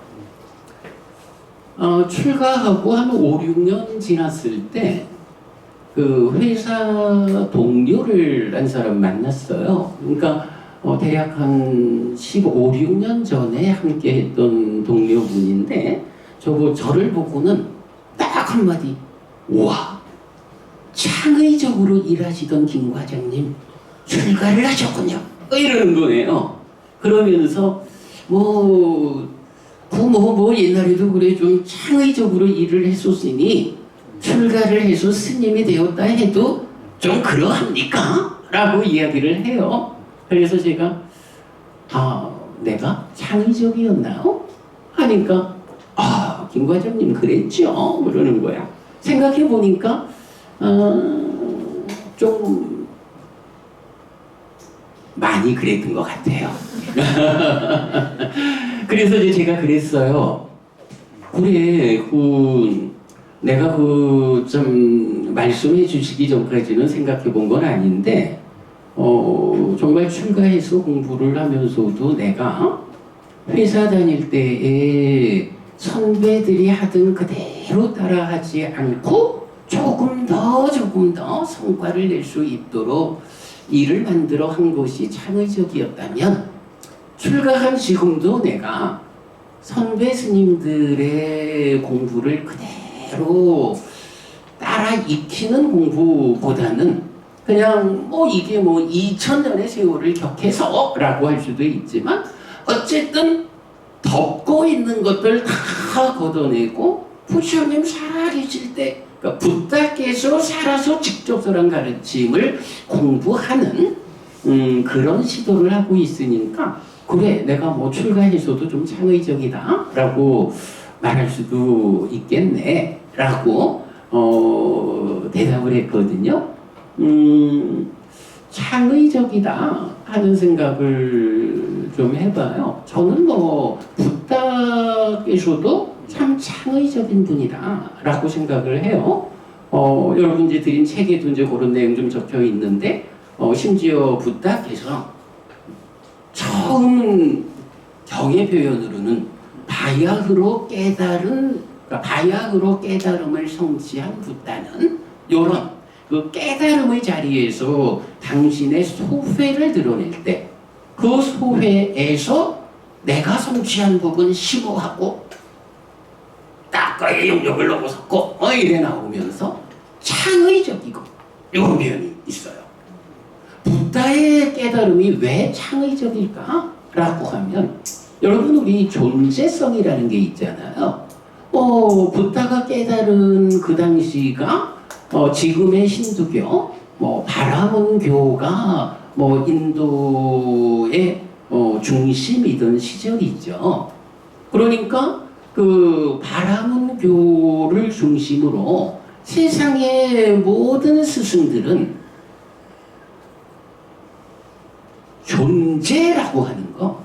출가하고 한 5, 6년 지났을 때 그 회사 동료를 한 사람 만났어요. 그러니까 대략 한 15, 6년 전에 함께 했던 동료분인데 저를 보고는 딱 한마디, 와, 창의적으로 일하시던 김 과장님 출가를 하셨군요. 이러는 거예요. 그러면서 옛날에도 그래 좀 창의적으로 일을 했었으니 출가를 해서 스님이 되었다 해도 좀 그러합니까? 라고 이야기를 해요. 그래서 제가 내가 창의적이었나요? 하니까 김 과장님 그랬죠? 그러는 거야. 생각해 보니까 좀 많이 그랬던 것 같아요. 그래서 이제 제가 그랬어요. 그래, 내가 좀 말씀해 주시기 전까지는 생각해 본 건 아닌데, 정말 출가해서 공부를 하면서도 내가 회사 다닐 때에 선배들이 하던 그대로 따라하지 않고 조금 더 성과를 낼 수 있도록 일을 만들어 한 것이 창의적이었다면 출가한 지금도 내가 선배 스님들의 공부를 그대로 따라 익히는 공부보다는 그냥 이게 2000년의 세월을 격해서 라고 할 수도 있지만 어쨌든 덮고 있는 것들 다 걷어내고 부처님 살아계실 때 그러니까 부다께서 살아서 직접적인 가르침을 공부하는 그런 시도를 하고 있으니까 그래 내가 출가해서도 좀 창의적이다 라고 말할 수도 있겠네 라고 대답을 했거든요. 창의적이다 하는 생각을 좀 해봐요. 저는 부다께서도 참 창의적인 분이다 라고 생각을 해요. 여러분 이제 드린 책에도 이제 그런 내용 좀 적혀 있는데 심지어 부다께서 처음 경의 표현으로는 바야흐로 깨달음을 성취한 부다는 이런 그 깨달음의 자리에서 당신의 소회를 드러낼 때 그 소회에서 내가 성취한 부분 심오하고 딱거의 영역을 넘어섰고 이래 나오면서 창의적이고 이런 표현이 있어요. 부다의 깨달음이 왜 창의적일까? 라고 하면 여러분 우리 존재성이라는 게 있잖아요. 부다가 깨달은 그 당시가 지금의 힌두교, 바라문교가 인도의 중심이던 시절이죠. 그러니까 그 바라문교를 중심으로 세상의 모든 스승들은 존재라고 하는 거,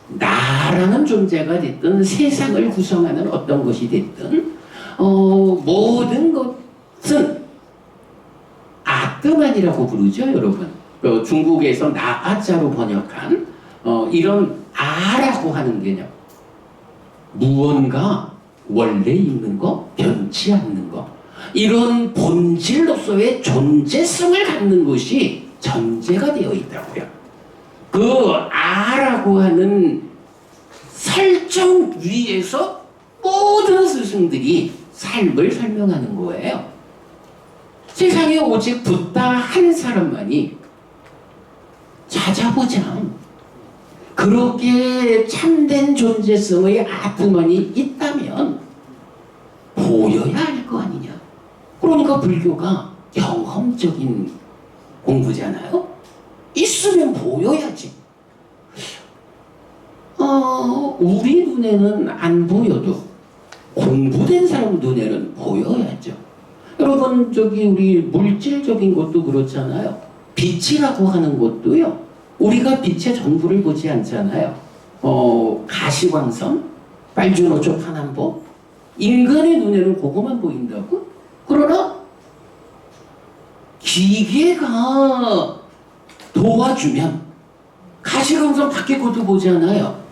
나라는 존재가 됐든 세상을 구성하는 어떤 것이 됐든 모든 것은 아트만이라고 부르죠, 여러분. 중국에서 나아자로 번역한 이런 아라고 하는 개념. 무언가 원래 있는 거, 변치 않는 거. 이런 본질로서의 존재성을 갖는 것이 전제가 되어 있다고요. 그 아라고 하는 설정 위에서 모든 스승들이 삶을 설명하는 거예요. 세상에 오직 붓다 한 사람만이 찾아보자. 그렇게 참된 존재성의 아트만이 있다면 보여야 할 거 아니냐. 그러니까 불교가 경험적인 공부잖아요. 있으면 보여야지. 우리 눈에는 안 보여도 공부된 사람 눈에는 보여야죠. 여러분, 우리 물질적인 것도 그렇잖아요. 빛이라고 하는 것도요, 우리가 빛의 전부를 보지 않잖아요. 가시광선, 빨주노초 파남보, 인간의 눈에는 그거만 보인다고? 그러나 기계가 도와주면 가시광선 밖에 것도 보잖아요.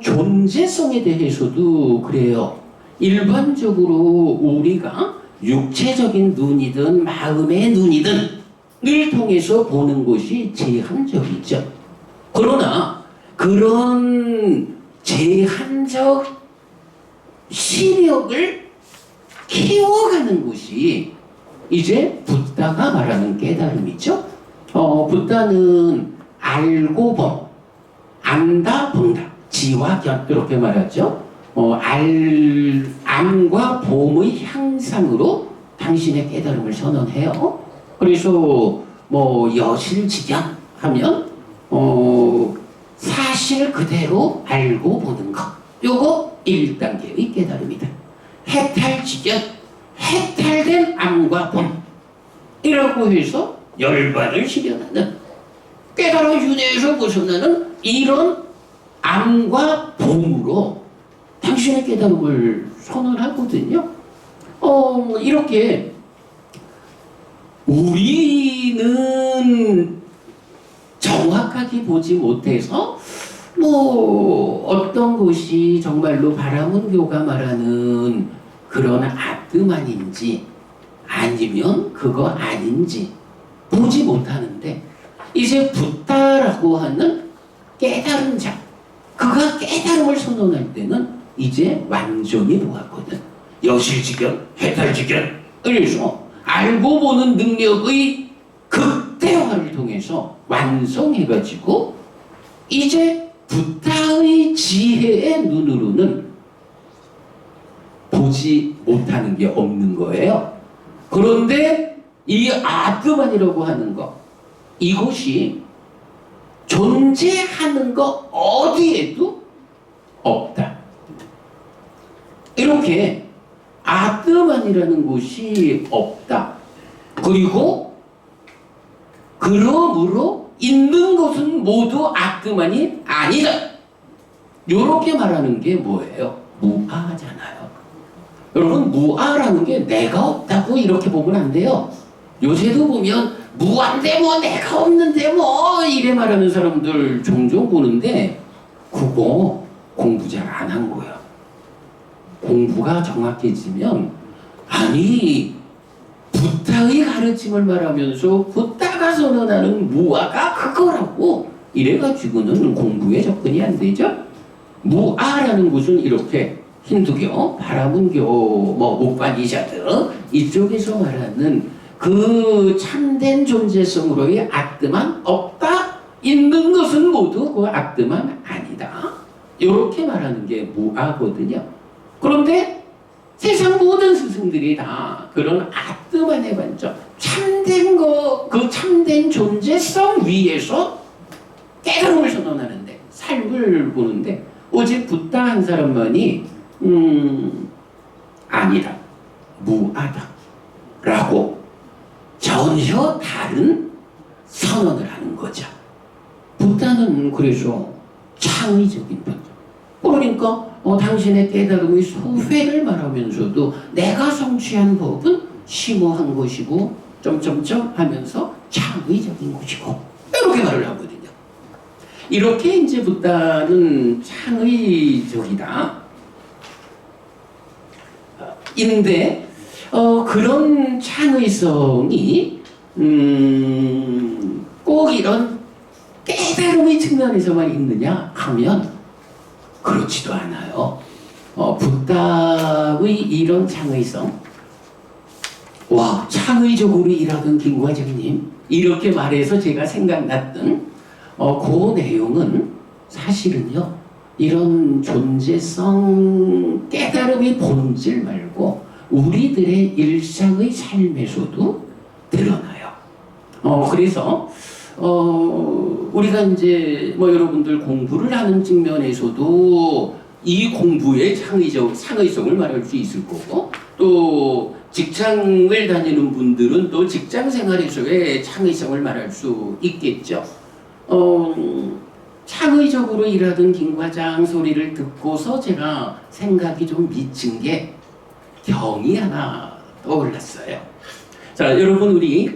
존재성에 대해서도 그래요. 일반적으로 우리가 육체적인 눈이든 마음의 눈이든 을 통해서 보는 것이 제한적이죠. 그러나 그런 제한적 시력을 키워가는 것이 이제 붓다가 말하는 깨달음이죠. 붓다는 알고 봄, 안다 본다, 지와 견 이렇게 말하죠. 암과 봄의 향상으로 당신의 깨달음을 선언해요. 그래서 여실직연 하면 사실 그대로 알고 보는 것. 요거 1단계의 깨달음이다. 해탈직연, 해탈된 암과 봄. 이라고 해서 열반을 실현하는, 깨달아 윤회에서 벗어나는 이런 암과 봄으로 당신의 깨달음을 선언하거든요. 이렇게 우리는 정확하게 보지 못해서 어떤 것이 정말로 바라문교가 말하는 그런 아트만인지 아니면 그거 아닌지 보지 못하는데, 이제 붓다라고 하는 깨달은 자, 그가 깨달음을 선언할 때는 이제 완전히 보았거든. 여실직연, 해탈직연. 그래서 알고 보는 능력의 극대화를 통해서 완성해가지고 이제 붓다의 지혜의 눈으로는 보지 못하는 게 없는 거예요. 그런데 이 아트만이라고 하는 것, 이것이 존재하는 것 어디에도 없다. 이렇게 아트만이라는 것이 없다. 그리고 그러므로 있는 것은 모두 아트만이 아니다. 이렇게 말하는 게 뭐예요? 무아잖아요. 여러분, 무아라는 게 내가 없다고 이렇게 보면 안 돼요. 요새도 보면 무한데 내가 없는데 이래 말하는 사람들 종종 보는데, 그거 공부 잘 안 한 거야. 공부가 정확해지면, 아니 붓다의 가르침을 말하면서 붓다가 선언하는 무아가 그거라고 이래가지고는 공부에 접근이 안 되죠. 무아라는 것은 이렇게 힌두교, 바라문교, 우파니샤드 이쪽에서 말하는 그 참된 존재성으로의 아트만 없다. 있는 것은 모두 그 아트만 아니다. 이렇게 말하는 게 무아거든요. 그런데 세상 모든 스승들이 다 그런 아트만의 관점, 참된 거, 그 참된 존재성 위에서 깨달음을 선언하는데, 삶을 보는데, 오직 붓다 한 사람만이 아니다, 무아다 라고 전혀 다른 선언을 하는 거죠. 부다는 그래서 창의적인 편이죠. 그러니까 당신의 깨달음의 소회를 말하면서도 내가 성취한 법은 심오한 것이고 점점점 하면서 창의적인 것이고 이렇게 말을 하거든요. 이렇게 이제 부다는 창의적이다. 인데 그런 창의성이 꼭 이런 깨달음의 측면에서만 있느냐 하면 그렇지도 않아요. 부다의 이런 창의성, 와, 창의적으로 일하던 김 과장님 이렇게 말해서 제가 생각났던 그 내용은 사실은요, 이런 존재성 깨달음의 본질 말고 우리들의 일상의 삶에서도 드러나요. 그래서 우리가 이제 뭐 여러분들 공부를 하는 측면에서도 이 공부의 창의성을 말할 수 있을 거고, 또 직장을 다니는 분들은 또 직장 생활에서의 창의성을 말할 수 있겠죠. 창의적으로 일하던 김 과장 소리를 듣고서 제가 생각이 좀 미친 게 경이 하나 떠올랐어요. 자, 여러분 우리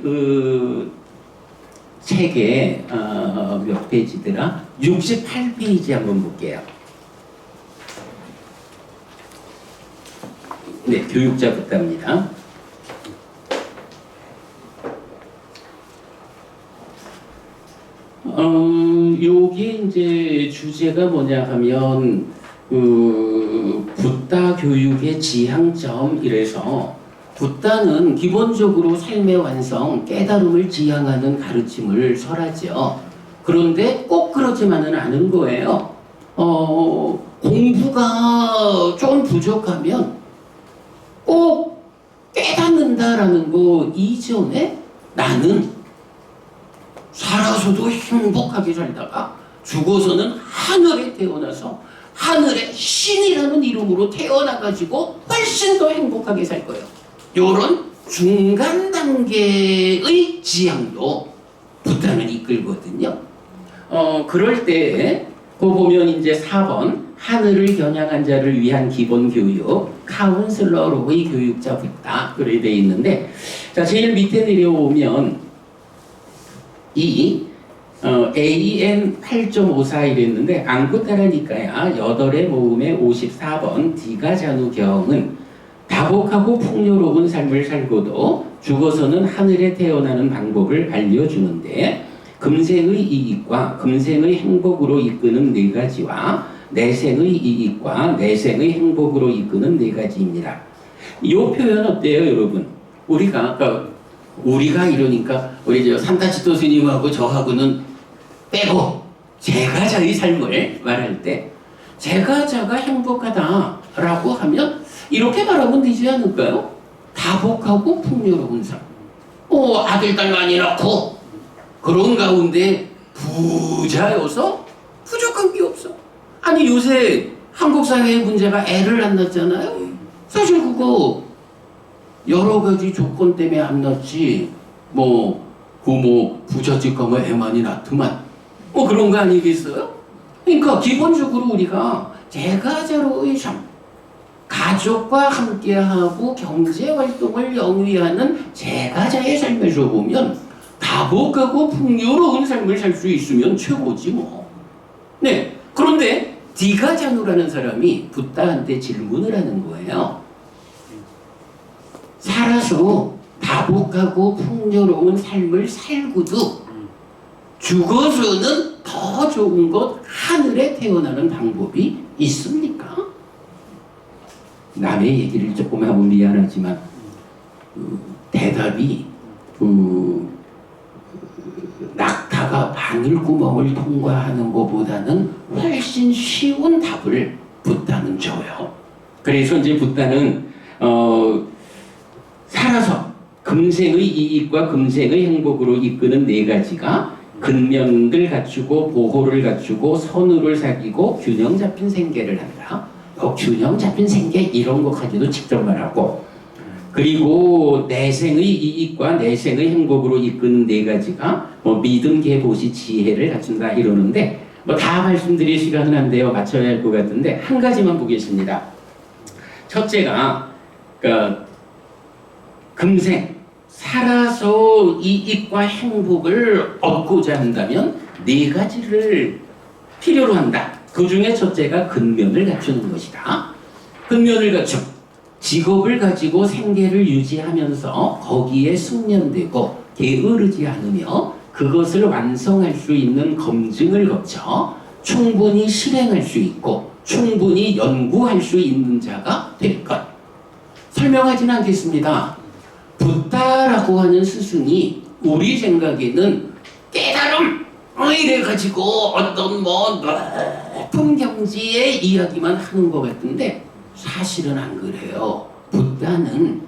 책에 몇 페이지더라? 68페이지 한번 볼게요. 네, 교육자 부다입니다. 요게 이제 주제가 뭐냐 하면 부다 교육의 지향점 이래서 부다는 기본적으로 삶의 완성, 깨달음을 지향하는 가르침을 설하죠. 그런데 꼭 그렇지만은 않은 거예요. 공부가 좀 부족하면 꼭 깨닫는다라는 거 이전에 나는 살아서도 행복하게 살다가 죽어서는 하늘에 태어나서 하늘의 신이라는 이름으로 태어나가지고 훨씬 더 행복하게 살 거예요. 요런 중간 단계의 지향도 부다는 이끌거든요. 그럴 때 보면 이제 4번 하늘을 겨냥한 자를 위한 기본 교육 카운슬러로의 교육자 부다 그렇게 돼 있는데, 자 제일 밑에 내려오면 이 AN 8.54 이랬는데 안고 따라니까야 8의 모음의 54번 디가자누경은 다복하고 풍요로운 삶을 살고도 죽어서는 하늘에 태어나는 방법을 알려주는데, 금생의 이익과 금생의 행복으로 이끄는 네 가지와 내생의 이익과 내생의 행복으로 이끄는 네 가지입니다. 이 표현 어때요, 여러분? 우리가 이러니까 우리 저 산타치토 스님하고 저하고는 빼고 제가자의 삶을 말할 때 제가자가 행복하다라고 하면 이렇게 말하면 되지 않을까요? 다복하고 풍요로운 삶. 아들 딸 많이 낳고 그런 가운데 부자여서 부족한 게 없어. 아니 요새 한국 사회의 문제가 애를 안 낳잖아요. 사실 그거 여러 가지 조건 때문에 안 낳지. 부잣집 가면 애 많이 낳더만. 그런 거 아니겠어요? 그러니까 기본적으로 우리가 제가자로의 삶, 가족과 함께하고 경제활동을 영위하는 제가자의 삶에서 보면 다복하고 풍요로운 삶을 살 수 있으면 최고지 뭐. 네. 그런데 디가자누라는 사람이 부다한테 질문을 하는 거예요. 살아서 다복하고 풍요로운 삶을 살고도 죽어서는 더 좋은 것 하늘에 태어나는 방법이 있습니까? 남의 얘기를 조금 하면 미안하지만 대답이 낙타가 바늘구멍을 통과하는 것보다는 훨씬 쉬운 답을 부다는 줘요. 그래서 이제 부다는 살아서 금생의 이익과 금생의 행복으로 이끄는 네 가지가 근면을 갖추고 보호를 갖추고 선우를 사귀고 균형 잡힌 생계를 한다. 균형 잡힌 생계 이런 거 가지고 직접 말하고, 그리고 내생의 이익과 내생의 행복으로 이끄는 네 가지가 뭐 믿음, 계보시, 지혜를 갖춘다 이러는데 뭐 다 말씀드릴 시간은 안 돼요. 맞춰야 할 것 같은데 한 가지만 보겠습니다. 첫째가 그러니까 금생 살아서 이익과 행복을 얻고자 한다면 네 가지를 필요로 한다. 그 중에 첫째가 근면을 갖추는 것이다. 근면을 갖춤. 직업을 가지고 생계를 유지하면서 거기에 숙련되고 게으르지 않으며 그것을 완성할 수 있는 검증을 거쳐 충분히 실행할 수 있고 충분히 연구할 수 있는 자가 될 것. 설명하지는 않겠습니다. 붓다라고 하는 스승이 우리 생각에는 깨달음 이래가지고 어떤 뭐 높은 경지의 이야기만 하는 것 같은데 사실은 안 그래요. 붓다는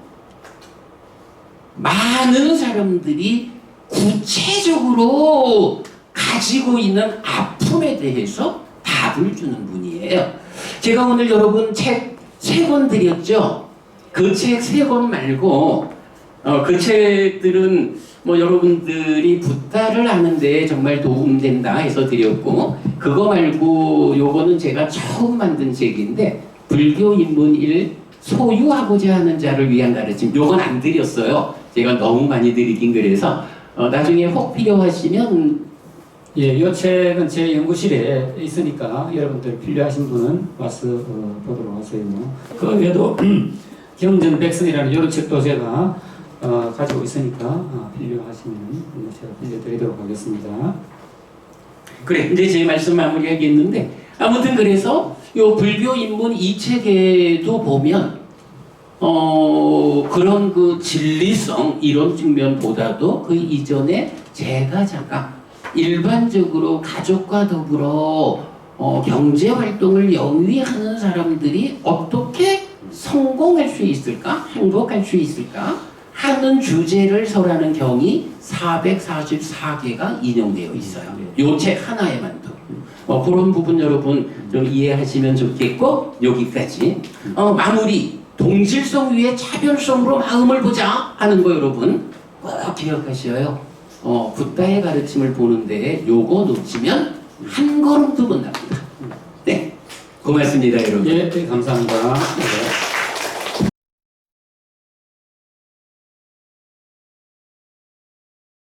많은 사람들이 구체적으로 가지고 있는 아픔에 대해서 답을 주는 분이에요. 제가 오늘 여러분 책 3권 드렸죠. 그 책 3권 말고 그 책들은 뭐 여러분들이 붓다를 하는데 정말 도움된다 해서 드렸고 그거 말고 요거는 제가 처음 만든 책인데 불교 입문 1 소유하고자 하는 자를 위한 가르침 요건 안 드렸어요. 제가 너무 많이 드리긴 그래서 나중에 혹 필요하시면 예, 이 책은 제 연구실에 있으니까 여러분들 필요하신 분은 와서 보도록 하세요. 그 외에도 경전 백성이라는 이런 책도 제가 가지고 있으니까 필요하시면 제가 빌려드리도록 하겠습니다. 그래 이제 제 말씀 마무리하겠는데 아무튼 그래서 요 불교 입문 이 책에도 보면 그런 그 진리성 이런 측면보다도 그 이전에 제가자가 일반적으로 가족과 더불어 경제 활동을 영위하는 사람들이 어떻게 성공할 수 있을까? 행복할 수 있을까? 하는 주제를 설하는 경이 444개가 인용되어 있어요. 요 책 하나에만도. 그런 부분 여러분 좀 이해하시면 좋겠고 여기까지 마무리 동질성 위에 차별성으로 마음을 보자 하는 거 여러분 꼭 기억하셔요. 붓다의 가르침을 보는데 요거 놓치면 한 걸음도 못 납니다. 네, 고맙습니다 여러분. 예, 감사합니다.